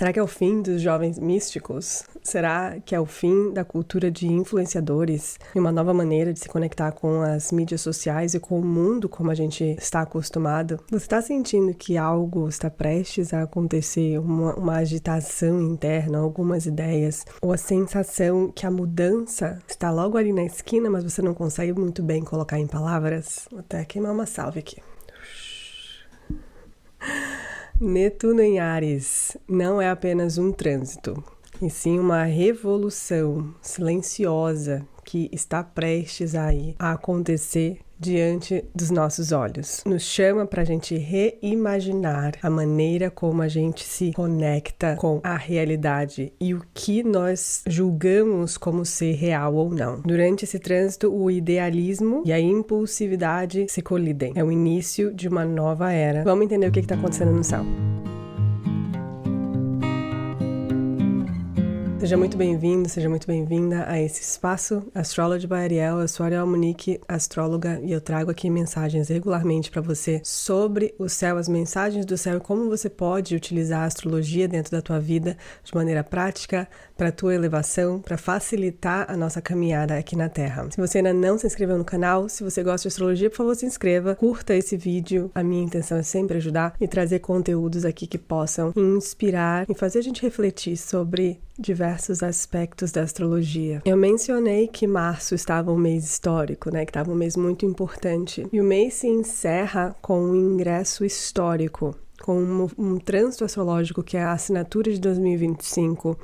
Será que é o fim dos jovens místicos? Será que é o fim da cultura de influenciadores e uma nova maneira de se conectar com as mídias sociais e com o mundo como a gente está acostumado? Você está sentindo que algo está prestes a acontecer, uma agitação interna, algumas ideias, ou a sensação que a mudança está logo ali na esquina, mas você não consegue muito bem colocar em palavras? Vou até queimar uma salve aqui. Netuno em Áries não é apenas um trânsito, e sim uma revolução silenciosa que está prestes a acontecer diante dos nossos olhos. Nos chama para a gente reimaginar a maneira como a gente se conecta com a realidade e o que nós julgamos como ser real ou não. Durante esse trânsito, o idealismo e a impulsividade se colidem. É o início de uma nova era. Vamos entender o que está acontecendo no céu. Seja muito bem-vindo, seja muito bem-vinda a esse espaço Astrology by Ariel. Eu sou Ariel Monique, astróloga, e eu trago aqui mensagens regularmente para você sobre o céu, as mensagens do céu e como você pode utilizar a astrologia dentro da tua vida de maneira prática, para a tua elevação, para facilitar a nossa caminhada aqui na Terra. Se você ainda não se inscreveu no canal, se você gosta de astrologia, por favor, se inscreva, curta esse vídeo. A minha intenção é sempre ajudar e trazer conteúdos aqui que possam inspirar e fazer a gente refletir sobre diversos aspectos da astrologia. Eu mencionei que março estava um mês histórico, né? Que estava um mês muito importante. E o mês se encerra com um ingresso histórico, com um trânsito astrológico que é a assinatura de 2025,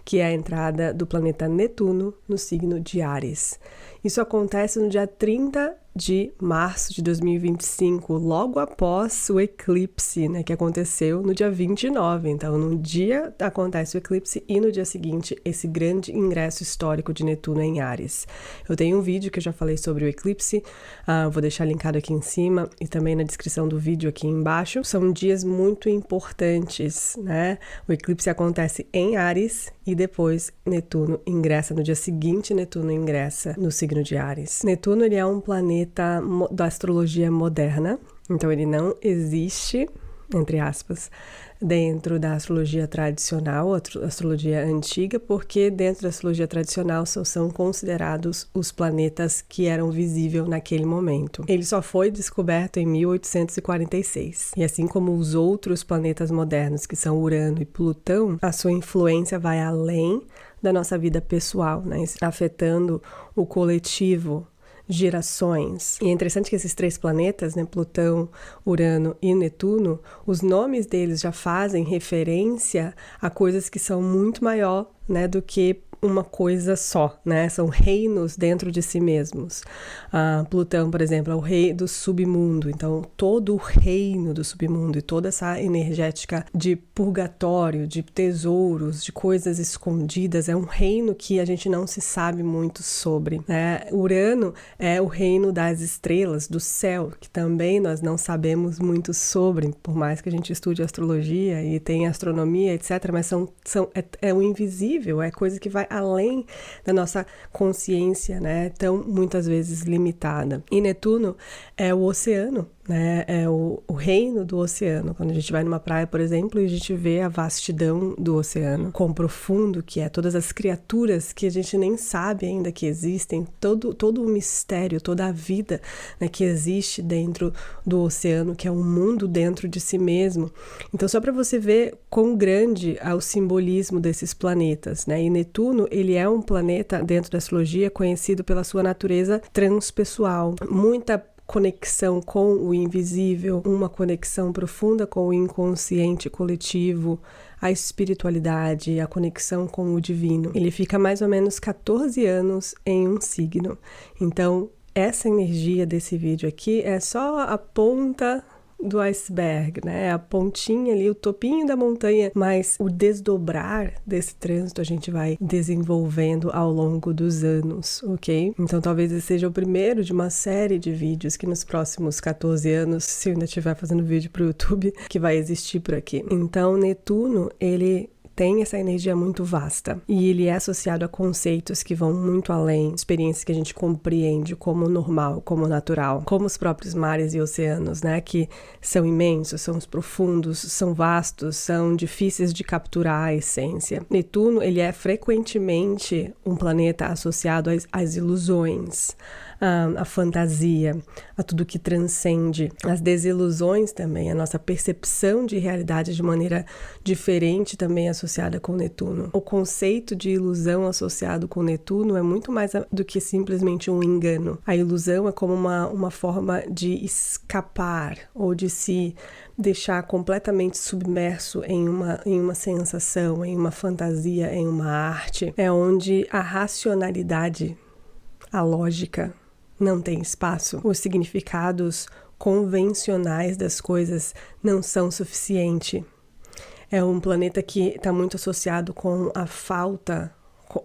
que é a entrada do planeta Netuno no signo de Áries. Isso acontece no dia 30 de março de 2025, logo após o eclipse, né, que aconteceu no dia 29. Então, num dia acontece o eclipse e no dia seguinte, esse grande ingresso histórico de Netuno em Áries. Eu tenho um vídeo que eu já falei sobre o eclipse, vou deixar linkado aqui em cima e também na descrição do vídeo aqui embaixo. São dias muito importantes, né? O eclipse acontece em Áries e depois Netuno ingressa, no dia seguinte Netuno ingressa no signo de Áries. Netuno, ele é um planeta da astrologia moderna, então ele não existe, entre aspas, dentro da astrologia tradicional, astrologia antiga, porque dentro da astrologia tradicional só são considerados os planetas que eram visíveis naquele momento. Ele só foi descoberto em 1846. E assim como os outros planetas modernos, que são Urano e Plutão, a sua influência vai além da nossa vida pessoal, né? Afetando o coletivo, gerações. E é interessante que esses três planetas, né, Plutão, Urano e Netuno, os nomes deles já fazem referência a coisas que são muito maior, né, do que uma coisa só, né? São reinos dentro de si mesmos. Plutão, por exemplo, é o rei do submundo. Então, todo o reino do submundo e toda essa energética de purgatório, de tesouros, de coisas escondidas, é um reino que a gente não se sabe muito sobre, né? Urano é o reino das estrelas, do céu, que também nós não sabemos muito sobre, por mais que a gente estude astrologia e tenha astronomia, etc., mas é o invisível, é coisa que vai além da nossa consciência, né, tão muitas vezes limitada. E Netuno é o oceano, né, é o reino do oceano. Quando a gente vai numa praia, por exemplo, e a gente vê a vastidão do oceano, quão profundo que é, todas as criaturas que a gente nem sabe ainda que existem, todo o mistério, toda a vida, né, que existe dentro do oceano, que é um mundo dentro de si mesmo. Então, só para você ver quão grande é o simbolismo desses planetas, né, e Netuno, ele é um planeta dentro da astrologia conhecido pela sua natureza transpessoal, muita conexão com o invisível, uma conexão profunda com o inconsciente coletivo, a espiritualidade, a conexão com o divino. Ele fica mais ou menos 14 anos em um signo. Então, essa energia desse vídeo aqui é só a ponta do iceberg, né? A pontinha ali, o topinho da montanha, mas o desdobrar desse trânsito a gente vai desenvolvendo ao longo dos anos, ok? Então talvez esse seja o primeiro de uma série de vídeos que nos próximos 14 anos, se eu ainda estiver fazendo vídeo pro YouTube, que vai existir por aqui. Então Netuno, ele tem essa energia muito vasta. E ele é associado a conceitos que vão muito além, experiências que a gente compreende como normal, como natural, como os próprios mares e oceanos, né? Que são imensos, são profundos, são vastos, são difíceis de capturar a essência. Netuno, ele é frequentemente um planeta associado às ilusões, a fantasia, a tudo que transcende, as desilusões também, a nossa percepção de realidade de maneira diferente também associada com Netuno. O conceito de ilusão associado com Netuno é muito mais do que simplesmente um engano. A ilusão é como uma forma de escapar ou de se deixar completamente submerso em uma sensação, em uma fantasia, em uma arte. É onde a racionalidade, a lógica, não tem espaço. Os significados convencionais das coisas não são suficientes. É um planeta que está muito associado com a falta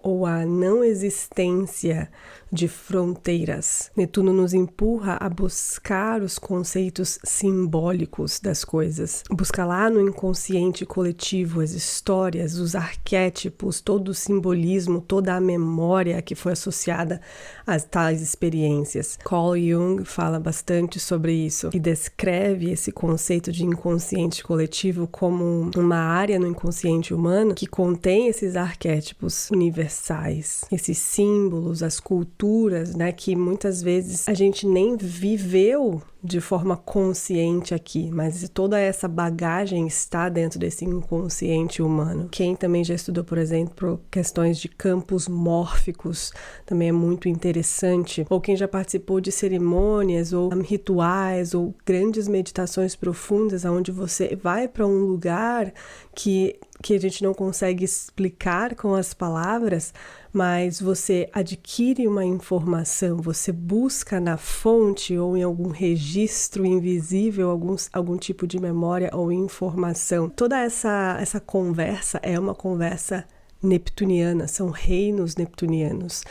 ou a não existência de fronteiras. Netuno nos empurra a buscar os conceitos simbólicos das coisas. Busca lá no inconsciente coletivo as histórias, os arquétipos, todo o simbolismo, toda a memória que foi associada a tais experiências. Carl Jung fala bastante sobre isso e descreve esse conceito de inconsciente coletivo como uma área no inconsciente humano que contém esses arquétipos universais, esses símbolos, as culturas, né, que muitas vezes a gente nem viveu de forma consciente aqui, mas toda essa bagagem está dentro desse inconsciente humano. Quem também já estudou, por exemplo, questões de campos mórficos, também é muito interessante, ou quem já participou de cerimônias, ou rituais, ou grandes meditações profundas, onde você vai para um lugar que a gente não consegue explicar com as palavras, mas você adquire uma informação, você busca na fonte ou em algum registro invisível algum tipo de memória ou informação. Toda essa conversa é uma conversa neptuniana, são reinos neptunianos,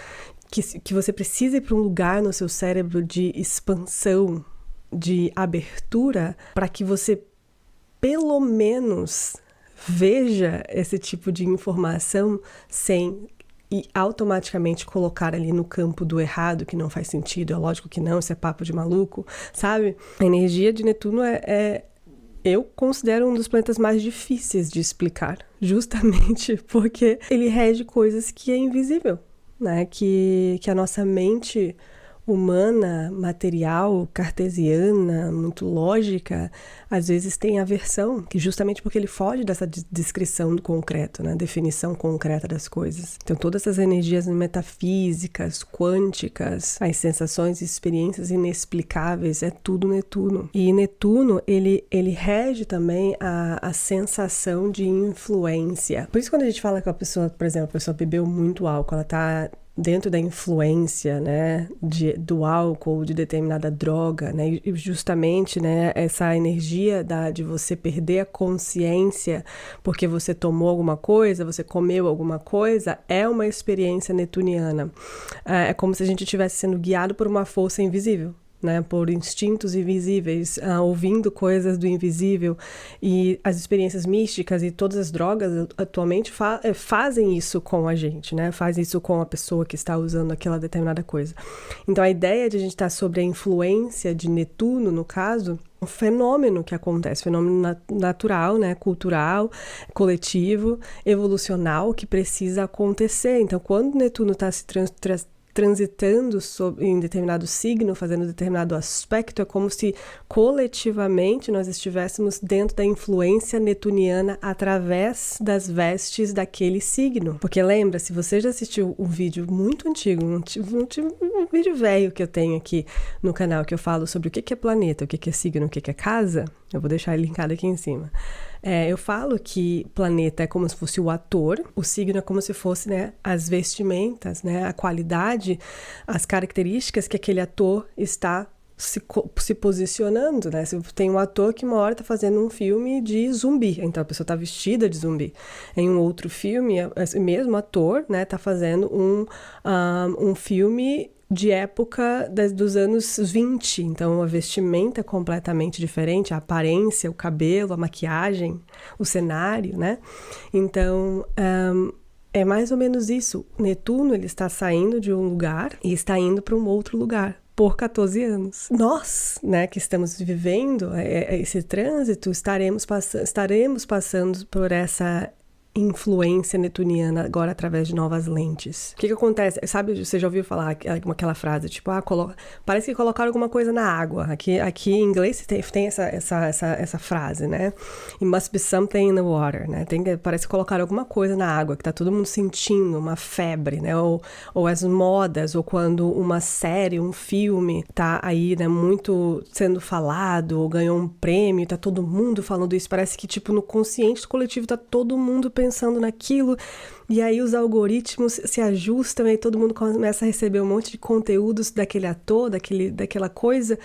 que você precisa ir para um lugar no seu cérebro de expansão, de abertura, para que você pelo menos veja esse tipo de informação sem e automaticamente colocar ali no campo do errado, que não faz sentido, é lógico que não, isso é papo de maluco, sabe? A energia de Netuno eu considero um dos planetas mais difíceis de explicar, justamente porque ele rege coisas que é invisível, né? Que a nossa mente humana, material, cartesiana, muito lógica, às vezes tem aversão, que justamente porque ele foge dessa descrição do concreto, né? Definição concreta das coisas. Então todas essas energias metafísicas, quânticas, as sensações e experiências inexplicáveis, é tudo Netuno. E Netuno, ele rege também a sensação de influência. Por isso quando a gente fala que a pessoa, por exemplo, a pessoa bebeu muito álcool, ela tá dentro da influência, né, do álcool, de determinada droga, né, e justamente, né, essa energia de você perder a consciência porque você tomou alguma coisa, você comeu alguma coisa, é uma experiência netuniana. É como se a gente estivesse sendo guiado por uma força invisível, né, por instintos invisíveis, ouvindo coisas do invisível, e as experiências místicas e todas as drogas atualmente fazem isso com a gente, né, faz isso com a pessoa que está usando aquela determinada coisa. Então a ideia de a gente estar sobre a influência de Netuno, no caso, um fenômeno que acontece, fenômeno natural, né, cultural, coletivo, evolucional, que precisa acontecer. Então quando Netuno está se transitando em determinado signo, fazendo determinado aspecto, é como se coletivamente nós estivéssemos dentro da influência netuniana através das vestes daquele signo. Porque lembra, se você já assistiu um vídeo muito antigo, um vídeo velho que eu tenho aqui no canal, que eu falo sobre o que é planeta, o que é signo, o que é casa, eu vou deixar ele linkado aqui em cima. Eu falo que planeta é como se fosse o ator, o signo é como se fosse, né, as vestimentas, né, a qualidade, as características que aquele ator está se posicionando, né? Se tem um ator que uma hora está fazendo um filme de zumbi, então a pessoa está vestida de zumbi. Em um outro filme, esse mesmo ator, né, está fazendo um filme de época dos anos 20, então a vestimenta é completamente diferente, a aparência, o cabelo, a maquiagem, o cenário, né? Então, é mais ou menos isso. Netuno, ele está saindo de um lugar e está indo para um outro lugar por 14 anos. Nós, né, que estamos vivendo esse trânsito, estaremos passando por essa influência netuniana agora através de novas lentes. O que acontece? Sabe, você já ouviu falar aquela frase, tipo, parece que colocaram alguma coisa na água. Aqui em inglês tem essa frase, né? It must be something in the water, né? Parece que colocaram alguma coisa na água, que tá todo mundo sentindo uma febre, né? Ou as modas, ou quando uma série, um filme tá aí, né, muito sendo falado, ou ganhou um prêmio, tá todo mundo falando isso. Parece que, tipo, no consciente coletivo tá todo mundo pensando naquilo, e aí os algoritmos se ajustam e todo mundo começa a receber um monte de conteúdos daquele ator, daquela coisa,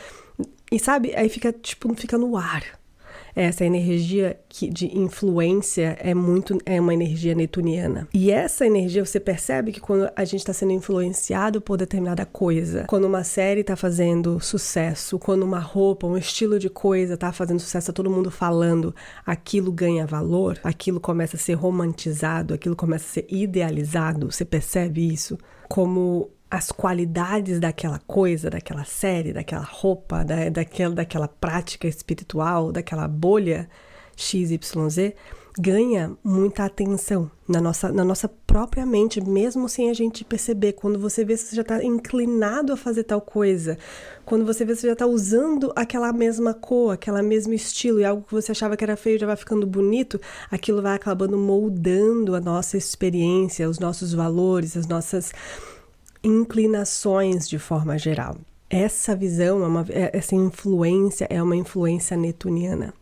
e sabe, aí fica no ar. Essa energia de influência é uma energia netuniana. E essa energia, você percebe que quando a gente está sendo influenciado por determinada coisa, quando uma série está fazendo sucesso, quando uma roupa, um estilo de coisa está fazendo sucesso, tá todo mundo falando, aquilo ganha valor, aquilo começa a ser romantizado, aquilo começa a ser idealizado. Você percebe isso? Como as qualidades daquela coisa, daquela série, daquela roupa, daquela prática espiritual, daquela bolha XYZ, ganha muita atenção na nossa própria mente, mesmo sem a gente perceber. Quando você vê, você já está inclinado a fazer tal coisa. Quando você vê, você já está usando aquela mesma cor, aquele mesmo estilo, e algo que você achava que era feio já vai ficando bonito, aquilo vai acabando moldando a nossa experiência, os nossos valores, as nossas inclinações de forma geral. Essa visão, essa influência é uma influência netuniana,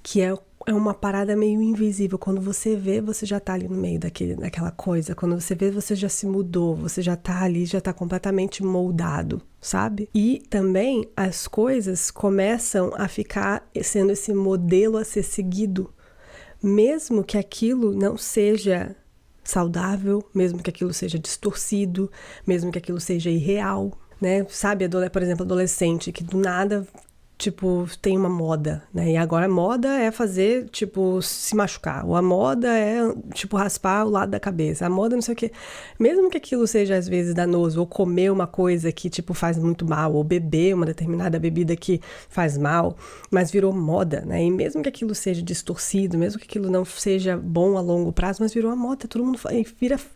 que é uma parada meio invisível. Quando você vê, você já tá ali no meio daquela coisa. Quando você vê, você já se mudou, você já tá ali, já tá completamente moldado, sabe? E também as coisas começam a ficar sendo esse modelo a ser seguido, mesmo que aquilo não seja saudável, mesmo que aquilo seja distorcido, mesmo que aquilo seja irreal, né? Sabe, por exemplo, adolescente que do nada, tipo, tem uma moda, né? E agora a moda é fazer, tipo, se machucar, ou a moda é, tipo, raspar o lado da cabeça, a moda não sei o quê. Mesmo que aquilo seja, às vezes, danoso, ou comer uma coisa que, tipo, faz muito mal, ou beber uma determinada bebida que faz mal, mas virou moda, né? E mesmo que aquilo seja distorcido, mesmo que aquilo não seja bom a longo prazo, mas virou a moda, todo mundo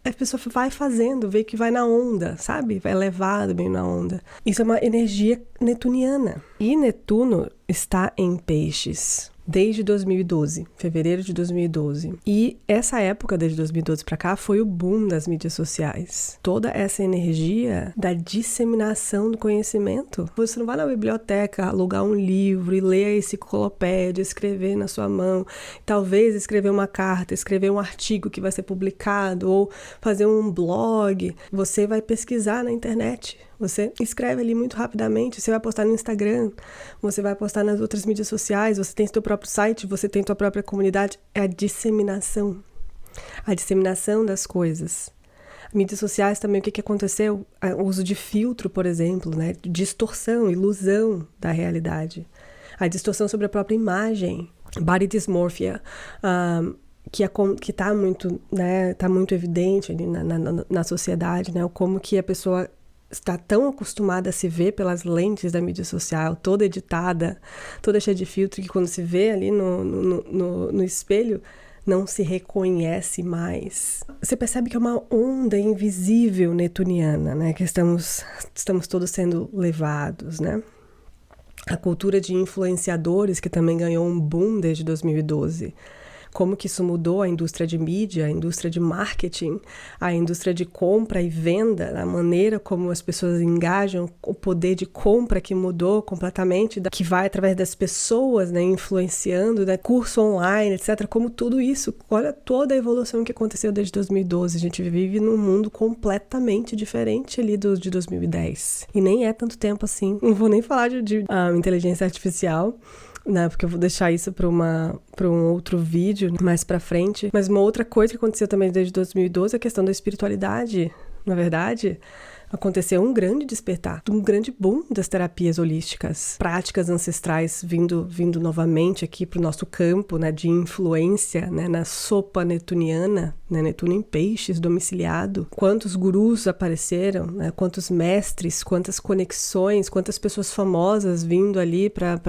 a pessoa vai fazendo, vê que vai na onda, sabe? Vai levado bem na onda. Isso é uma energia netuniana. E Netuno está em Peixes desde 2012, fevereiro de 2012. E essa época, desde 2012 para cá, foi o boom das mídias sociais. Toda essa energia da disseminação do conhecimento. Você não vai na biblioteca alugar um livro e ler a enciclopédia, escrever na sua mão, talvez escrever uma carta, escrever um artigo que vai ser publicado, ou fazer um blog. Você vai pesquisar na internet. Você escreve ali muito rapidamente, você vai postar no Instagram, você vai postar nas outras mídias sociais, você tem seu próprio site, você tem sua própria comunidade. É a disseminação das coisas. Mídias sociais também, o que aconteceu? O uso de filtro, por exemplo, né? Distorção, ilusão da realidade. A distorção sobre a própria imagem, body dysmorphia, que está muito, né, tá muito evidente ali na sociedade, né? Como que a pessoa está tão acostumada a se ver pelas lentes da mídia social, toda editada, toda cheia de filtro, que quando se vê ali no espelho, não se reconhece mais. Você percebe que é uma onda invisível netuniana, né? Que estamos todos sendo levados, né? A cultura de influenciadores, que também ganhou um boom desde 2012. Como que isso mudou a indústria de mídia, a indústria de marketing, a indústria de compra e venda, a maneira como as pessoas engajam, o poder de compra que mudou completamente, que vai através das pessoas, né, influenciando, né, curso online, etc. Como tudo isso, olha toda a evolução que aconteceu desde 2012. A gente vive num mundo completamente diferente ali de 2010. E nem é tanto tempo assim. Não vou nem falar de inteligência artificial, né, porque eu vou deixar isso para um outro vídeo mais para frente. Mas uma outra coisa que aconteceu também desde 2012 é a questão da espiritualidade, na verdade. aconteceu um grande despertar, um grande boom das terapias holísticas, práticas ancestrais vindo novamente aqui para o nosso campo, né, de influência, né, na sopa netuniana, né, Netuno em Peixes, domiciliado. Quantos gurus apareceram, né, quantos mestres, quantas conexões, quantas pessoas famosas vindo ali para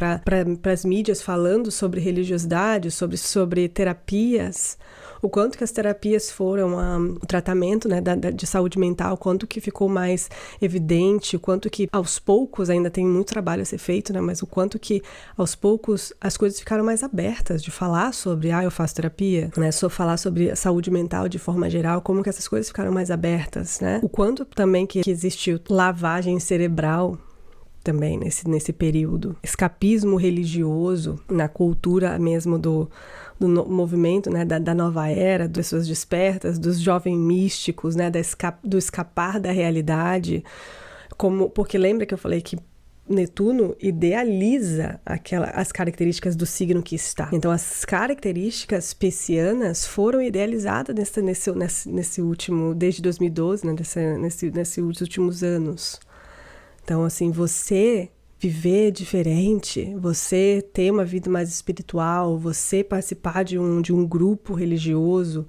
as mídias falando sobre religiosidade, sobre terapias. O quanto que as terapias foram o tratamento, né, de saúde mental, o quanto que ficou mais evidente, o quanto que aos poucos ainda tem muito trabalho a ser feito, né, mas o quanto que aos poucos as coisas ficaram mais abertas de falar sobre, eu faço terapia, né, falar sobre saúde mental de forma geral, como que essas coisas ficaram mais abertas, né, o quanto também que existiu lavagem cerebral também nesse período, escapismo religioso na cultura mesmo do movimento, né, da nova era, das pessoas despertas, dos jovens místicos, né, do escapar da realidade, porque lembra que eu falei que Netuno idealiza as características do signo que está. Então, as características piscianas foram idealizadas nesse último, desde 2012, né, nesses últimos anos. Então, assim, você viver diferente, você ter uma vida mais espiritual, você participar de um grupo religioso,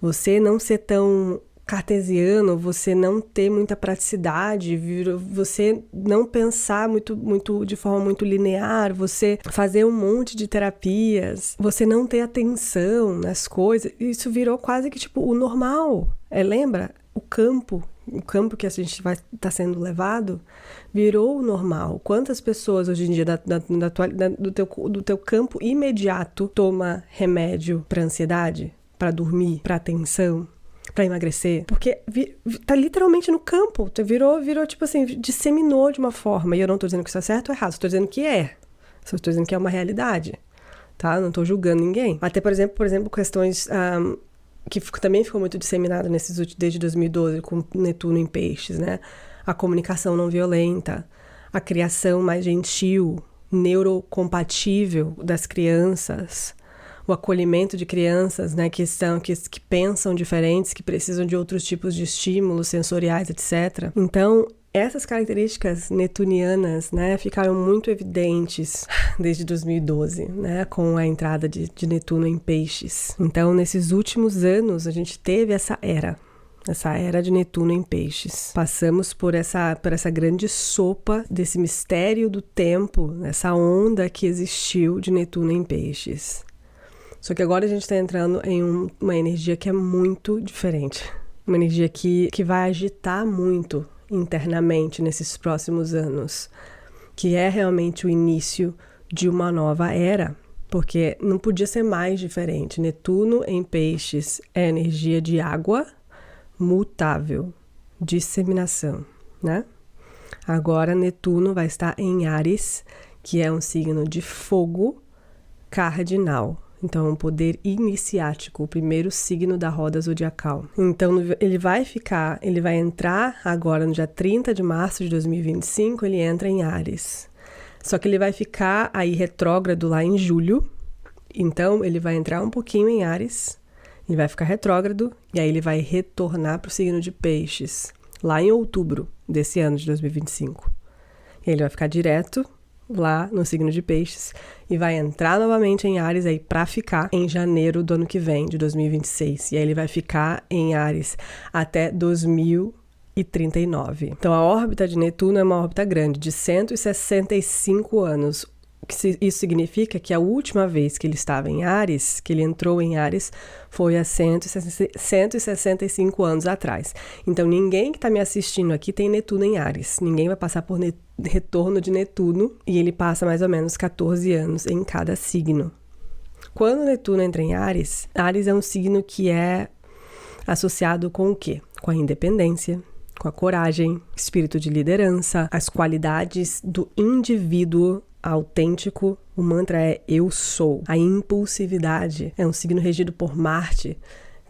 você não ser tão cartesiano, você não ter muita praticidade, você não pensar muito de forma muito linear, você fazer um monte de terapias, você não ter atenção nas coisas, isso virou quase que tipo o normal. Lembra? O campo que a gente vai estar sendo levado virou o normal. Quantas pessoas hoje em dia do teu campo imediato toma remédio para ansiedade, para dormir, para atenção, para emagrecer? Porque tá literalmente no campo, virou tipo assim, disseminou de uma forma. E eu não tô dizendo que isso é certo ou errado, só tô dizendo que é. Só tô dizendo que é uma realidade, tá? Não tô julgando ninguém. Até, por exemplo, questões que também ficou muito disseminado desde 2012 com Netuno em Peixes, né? A comunicação não violenta, a criação mais gentil, neurocompatível das crianças, o acolhimento de crianças, né, que pensam diferentes, que precisam de outros tipos de estímulos sensoriais, etc. Então, essas características netunianas, né, ficaram muito evidentes desde 2012, né, com a entrada de Netuno em Peixes. Então, nesses últimos anos, a gente teve essa era de Netuno em Peixes. Passamos por essa grande sopa desse mistério do tempo, essa onda que existiu de Netuno em Peixes. Só que agora a gente está entrando em uma energia que é muito diferente. Uma energia que vai agitar muito internamente nesses próximos anos, que é realmente o início de uma nova era, porque não podia ser mais diferente. Netuno em Peixes é energia de água, mutável, disseminação, né? Agora Netuno vai estar em Áries, que é um signo de fogo cardinal. Então, é um poder iniciático, o primeiro signo da roda zodiacal. Então, ele vai entrar agora no dia 30 de março de 2025, ele entra em Áries. Só que ele vai ficar aí retrógrado lá em julho. Então, ele vai entrar um pouquinho em Áries, ele vai ficar retrógrado, e aí ele vai retornar para o signo de Peixes, lá em outubro desse ano de 2025. E ele vai ficar direto lá no signo de Peixes e vai entrar novamente em Áries aí para ficar em janeiro do ano que vem, de 2026. E aí ele vai ficar em Áries até 2039. Então a órbita de Netuno é uma órbita grande, de 165 anos. Isso significa que a última vez que ele estava em Áries, que ele entrou em Áries, foi há 165 anos atrás. Então, ninguém que está me assistindo aqui tem Netuno em Áries. Ninguém vai passar por retorno de Netuno, e ele passa mais ou menos 14 anos em cada signo. Quando Netuno entra em Áries, Áries é um signo que é associado com o quê? Com a independência, com a coragem, espírito de liderança, as qualidades do indivíduo autêntico. O mantra é eu sou. A impulsividade é um signo regido por Marte,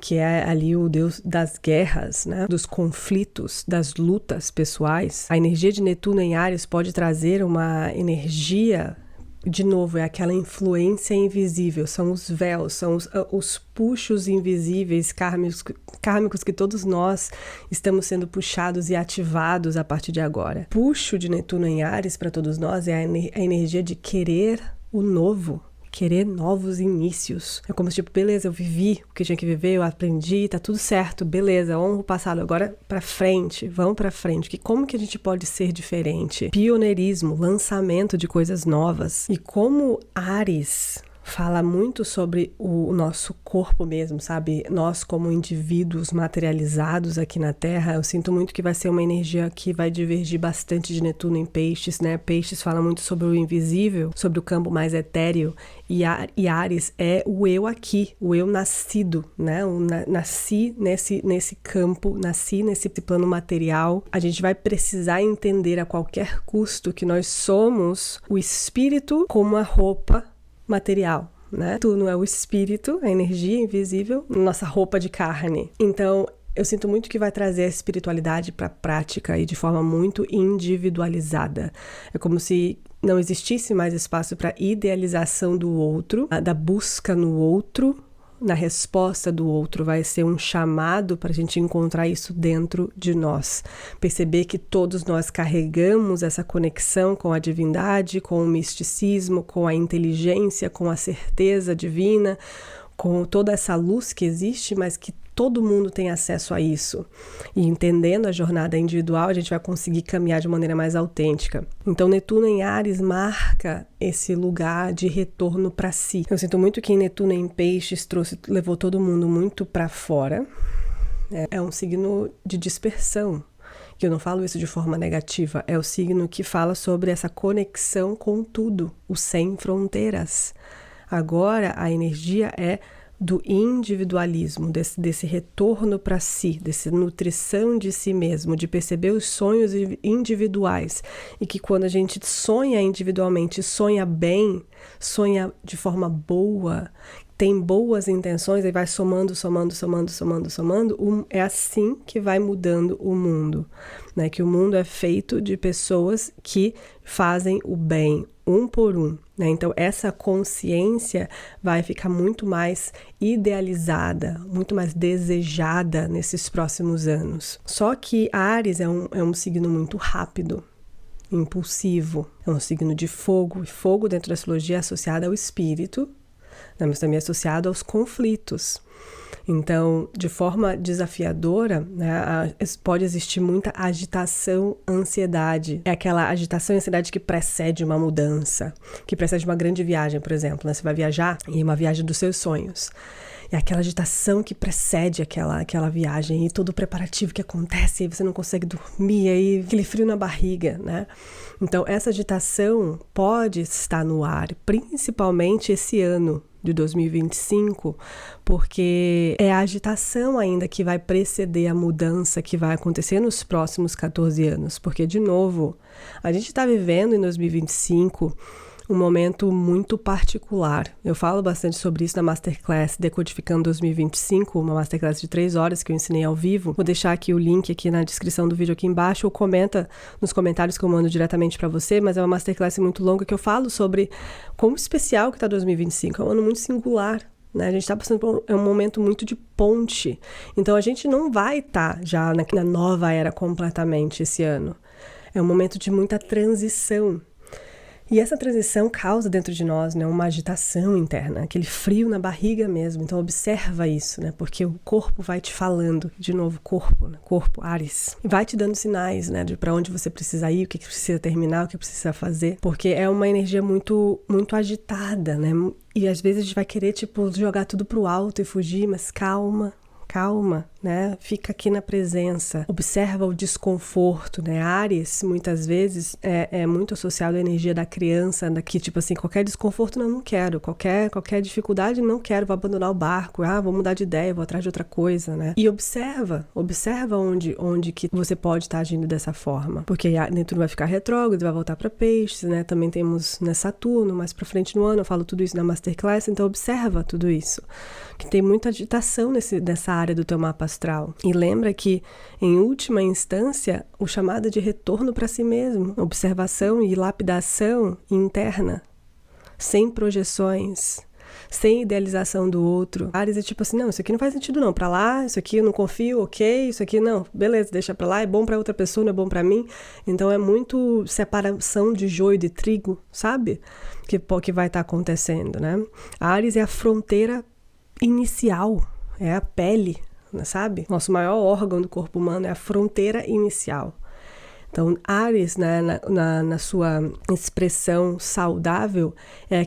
que é ali o deus das guerras, né? Dos conflitos, das lutas pessoais. A energia de Netuno em Áries pode trazer uma energia de novo, é aquela influência invisível, são os véus, são os puxos invisíveis kármicos que todos nós estamos sendo puxados e ativados a partir de agora. Puxo de Netuno em Áries para todos nós é a energia de querer o novo, querer novos inícios. É como se, tipo, beleza, eu vivi o que tinha que viver, eu aprendi, tá tudo certo, beleza, honro o passado, agora pra frente, vamos pra frente. Como que a gente pode ser diferente? Pioneirismo, lançamento de coisas novas. E como Áries fala muito sobre o nosso corpo mesmo, sabe? Nós como indivíduos materializados aqui na Terra, eu sinto muito que vai ser uma energia que vai divergir bastante de Netuno em Peixes, né? Peixes fala muito sobre o invisível, sobre o campo mais etéreo, e Áries é o eu aqui, o eu nascido, né? Nasci nesse campo, nasci nesse plano material. A gente vai precisar entender a qualquer custo que nós somos o espírito como a roupa material, né? Tudo é o espírito, a energia invisível, nossa roupa de carne. Então, eu sinto muito que vai trazer a espiritualidade para a prática e de forma muito individualizada. É como se não existisse mais espaço para idealização do outro, da busca no outro, na resposta do outro. Vai ser um chamado para a gente encontrar isso dentro de nós. Perceber que todos nós carregamos essa conexão com a divindade, com o misticismo, com a inteligência, com a certeza divina, com toda essa luz que existe, mas que todo mundo tem acesso a isso. E entendendo a jornada individual, a gente vai conseguir caminhar de maneira mais autêntica. Então, Netuno em Áries marca esse lugar de retorno para si. Eu sinto muito que Netuno em Peixes levou todo mundo muito para fora. É um signo de dispersão. E eu não falo isso de forma negativa. É o signo que fala sobre essa conexão com tudo, o sem fronteiras. Agora, a energia é do individualismo, desse retorno para si, dessa nutrição de si mesmo, de perceber os sonhos individuais. E que quando a gente sonha individualmente, sonha bem, sonha de forma boa, tem boas intenções e vai somando, é assim que vai mudando o mundo, né? Que o mundo é feito de pessoas que fazem o bem, um por um, né? Então essa consciência vai ficar muito mais idealizada, muito mais desejada nesses próximos anos. Só que Áries é um signo muito rápido, impulsivo, é um signo de fogo, e fogo dentro da astrologia é associado ao espírito, mas também associado aos conflitos. Então, de forma desafiadora, né, pode existir muita agitação, ansiedade. É aquela agitação e ansiedade que precede uma mudança, que precede uma grande viagem, por exemplo, né? Você vai viajar e é uma viagem dos seus sonhos. É aquela agitação que precede aquela viagem e todo o preparativo que acontece, e você não consegue dormir, aí aquele frio na barriga, né? Então, essa agitação pode estar no ar, principalmente esse ano de 2025, porque é a agitação ainda que vai preceder a mudança que vai acontecer nos próximos 14 anos. Porque, de novo, a gente está vivendo em 2025 um momento muito particular. Eu falo bastante sobre isso na Masterclass Decodificando 2025, uma Masterclass de 3 horas que eu ensinei ao vivo. Vou deixar aqui o link aqui na descrição do vídeo aqui embaixo, ou comenta nos comentários que eu mando diretamente para você, mas é uma Masterclass muito longa que eu falo sobre como especial que está 2025. É um ano muito singular, né? A gente está passando por um momento muito de ponte. Então a gente não vai estar já na nova era completamente esse ano. É um momento de muita transição. E essa transição causa dentro de nós, né, uma agitação interna, aquele frio na barriga mesmo. Então observa isso, né, porque o corpo vai te falando, de novo, corpo, né, corpo, Áries, e vai te dando sinais, né, de para onde você precisa ir, o que precisa terminar, o que precisa fazer, porque é uma energia muito, muito agitada, né, e às vezes a gente vai querer, tipo, jogar tudo pro alto e fugir, mas calma, né? Fica aqui na presença, observa o desconforto, né? Áries, muitas vezes, é muito associado à energia da criança, que tipo assim, qualquer desconforto não quero, qualquer dificuldade não quero, vou abandonar o barco, vou mudar de ideia, vou atrás de outra coisa, né? E observa onde que você pode estar agindo dessa forma, porque a Netuno vai ficar retrógrado, vai voltar para Peixes, né? Também temos, né, Saturno, mais pra frente no ano, eu falo tudo isso na Masterclass, então observa tudo isso, que tem muita agitação nessa área do teu mapa astral. E lembra que, em última instância, o chamado é de retorno para si mesmo, observação e lapidação interna. sem projeções, sem idealização do outro. Áries é tipo assim, não, isso aqui não faz sentido não, pra lá, isso aqui eu não confio, ok, isso aqui não, beleza, deixa pra lá, é bom pra outra pessoa, não é bom pra mim. Então é muito separação de joio de trigo, sabe? Que vai estar acontecendo, né? Áries é a fronteira inicial, é a pele, sabe? Nosso maior órgão do corpo humano é a fronteira inicial. Então, Áries, né, na sua expressão saudável, é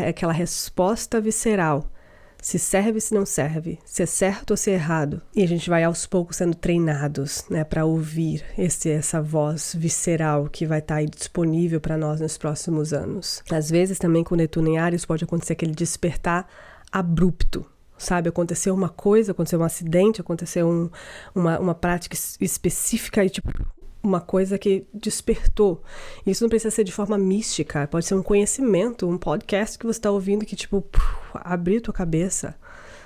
aquela resposta visceral. Se serve, se não serve, se é certo ou se é errado. E a gente vai aos poucos sendo treinados, né, para ouvir essa voz visceral que vai estar aí disponível para nós nos próximos anos. Às vezes também com Netuno em Áries pode acontecer aquele despertar abrupto. Sabe, aconteceu uma coisa, aconteceu um acidente, aconteceu uma prática específica e tipo... uma coisa que despertou. Isso não precisa ser de forma mística, pode ser um conhecimento, um podcast que você está ouvindo que, tipo, abriu tua cabeça,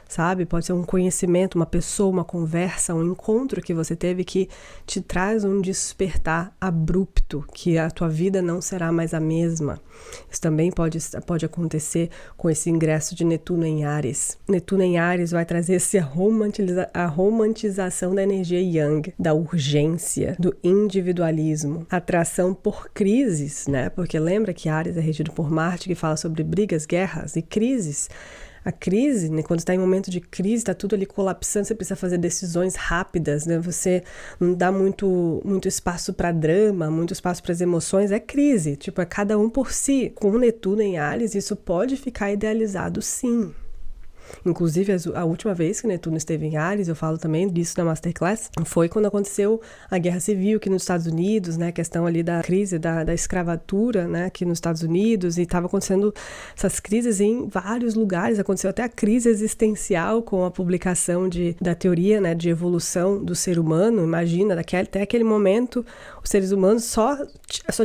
sabe? Pode ser um conhecimento, uma pessoa, uma conversa, um encontro que você teve que te traz um despertar abrupto, que a tua vida não será mais a mesma. Isso também pode acontecer com esse ingresso de Netuno em Áries. Netuno em Áries vai trazer a romantização da energia Yang, da urgência, do individualismo, atração por crises, né? Porque lembra que Áries é regido por Marte, que fala sobre brigas, guerras e crises. A crise, né, quando está em momento de crise, está tudo ali colapsando, você precisa fazer decisões rápidas, né? Você não dá muito espaço para drama, muito espaço para as emoções, é crise, tipo, é cada um por si. Com o Netuno em Áries, isso pode ficar idealizado, sim. Inclusive, a última vez que Netuno esteve em Áries, eu falo também disso na Masterclass, foi quando aconteceu a Guerra Civil aqui nos Estados Unidos, né, a questão ali da crise da escravatura, né, aqui nos Estados Unidos, e estava acontecendo essas crises em vários lugares, aconteceu até a crise existencial com a publicação da teoria, né, de evolução do ser humano. Imagina, até aquele momento, os seres humanos só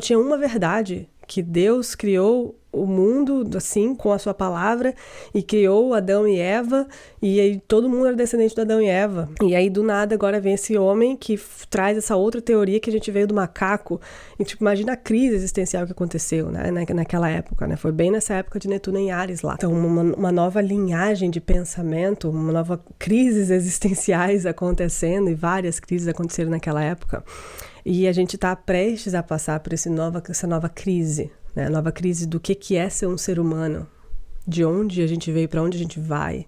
tinham uma verdade, que Deus criou o mundo, assim, com a sua palavra, e criou Adão e Eva, e aí todo mundo era descendente de Adão e Eva. E aí, do nada, agora vem esse homem que traz essa outra teoria que a gente veio do macaco. E, tipo, imagina a crise existencial que aconteceu, né, naquela época, né? Foi bem nessa época de Netuno em Áries lá. Então, uma nova linhagem de pensamento, uma nova crises existenciais acontecendo, e várias crises aconteceram naquela época. E a gente está prestes a passar por essa nova crise, né? A nova crise do que é ser um ser humano, de onde a gente veio, para onde a gente vai.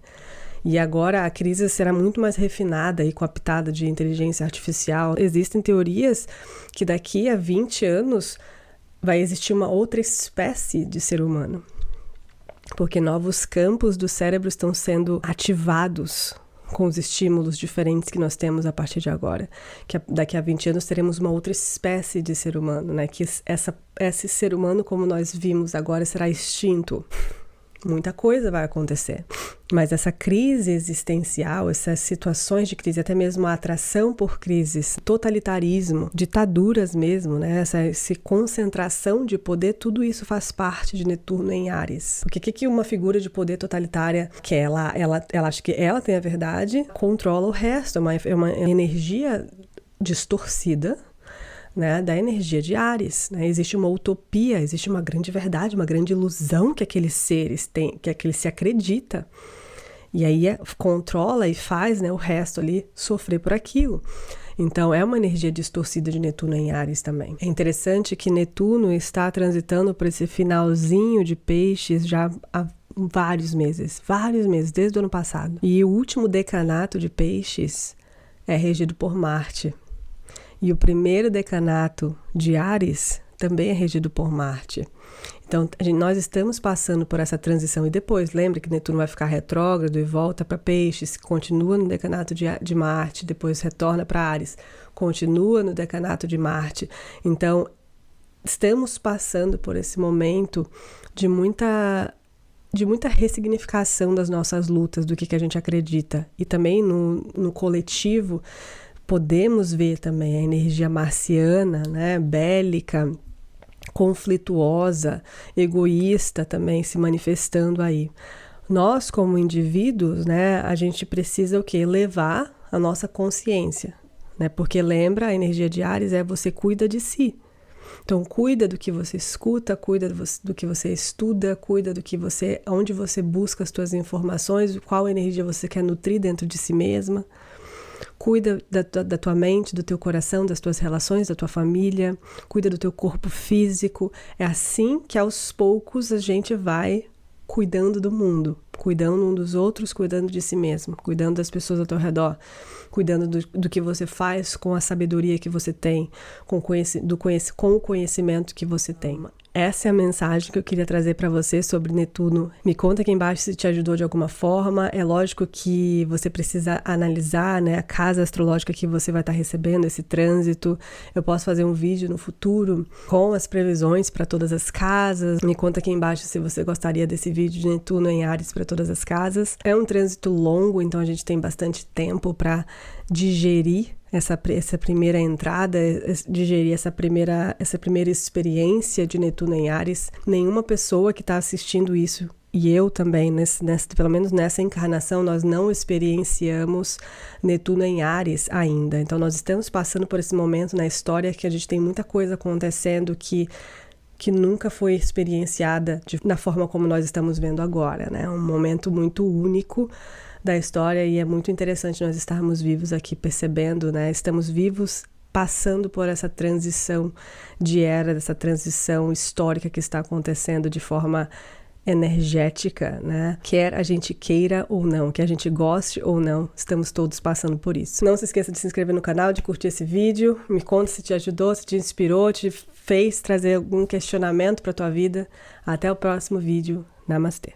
E agora a crise será muito mais refinada e com a pitada de inteligência artificial. Existem teorias que daqui a 20 anos vai existir uma outra espécie de ser humano, porque novos campos do cérebro estão sendo ativados com os estímulos diferentes que nós temos a partir de agora, que daqui a 20 anos teremos uma outra espécie de ser humano, né? Que esse ser humano como nós vimos agora será extinto. Muita coisa vai acontecer, mas essa crise existencial, essas situações de crise, até mesmo a atração por crises, totalitarismo, ditaduras mesmo, né? Essa concentração de poder, tudo isso faz parte de Netuno em Áries. Porque o que uma figura de poder totalitária, que ela acha que ela tem a verdade, controla o resto, é uma energia distorcida, né, da energia de Áries, né? Existe uma utopia, existe uma grande verdade, uma grande ilusão que aqueles seres têm, que aquele se acredita, e aí controla e faz, né, o resto ali sofrer por aquilo. Então é uma energia distorcida de Netuno em Áries também. É interessante que Netuno está transitando por esse finalzinho de Peixes já há vários meses, desde o ano passado. E o último decanato de Peixes é regido por Marte. E o primeiro decanato de Áries também é regido por Marte. Então, nós estamos passando por essa transição. E depois, lembre que Netuno vai ficar retrógrado e volta para Peixes, continua no decanato de Marte, depois retorna para Áries, continua no decanato de Marte. Então, estamos passando por esse momento de muita ressignificação das nossas lutas, do que a gente acredita. E também no coletivo, podemos ver também a energia marciana, né, bélica, conflituosa, egoísta também se manifestando aí. Nós, como indivíduos, né, a gente precisa o quê? Elevar a nossa consciência, né? Porque lembra, a energia de Áries você cuida de si. Então, cuida do que você escuta, cuida do que você estuda, cuida onde você busca as suas informações, qual energia você quer nutrir dentro de si mesma. Cuida da tua mente, do teu coração, das tuas relações, da tua família. Cuida do teu corpo físico. É assim que aos poucos a gente vai cuidando do mundo, cuidando um dos outros, cuidando de si mesmo, cuidando das pessoas ao teu redor, cuidando do que você faz com a sabedoria que você tem, com o conhecimento que você tem. Essa é a mensagem que eu queria trazer para você sobre Netuno. Me conta aqui embaixo se te ajudou de alguma forma. É lógico que você precisa analisar, né, a casa astrológica que você vai estar recebendo, esse trânsito. Eu posso fazer um vídeo no futuro com as previsões para todas as casas. Me conta aqui embaixo se você gostaria desse vídeo de Netuno em Áries para todas as casas. É um trânsito longo, então a gente tem bastante tempo para digerir essa primeira entrada, digerir essa primeira experiência de Netuno em Áries. Nenhuma pessoa que está assistindo isso, e eu também, pelo menos nessa encarnação, nós não experienciamos Netuno em Áries ainda. Então nós estamos passando por esse momento na história que a gente tem muita coisa acontecendo que nunca foi experienciada na forma como nós estamos vendo agora, né? Um momento muito único da história e é muito interessante nós estarmos vivos aqui percebendo, né? Estamos vivos passando por essa transição de era, dessa transição histórica que está acontecendo de forma energética, né? Quer a gente queira ou não, quer a gente goste ou não, estamos todos passando por isso. Não se esqueça de se inscrever no canal, de curtir esse vídeo, me conta se te ajudou, se te inspirou, te fez trazer algum questionamento para tua vida. Até o próximo vídeo. Namastê.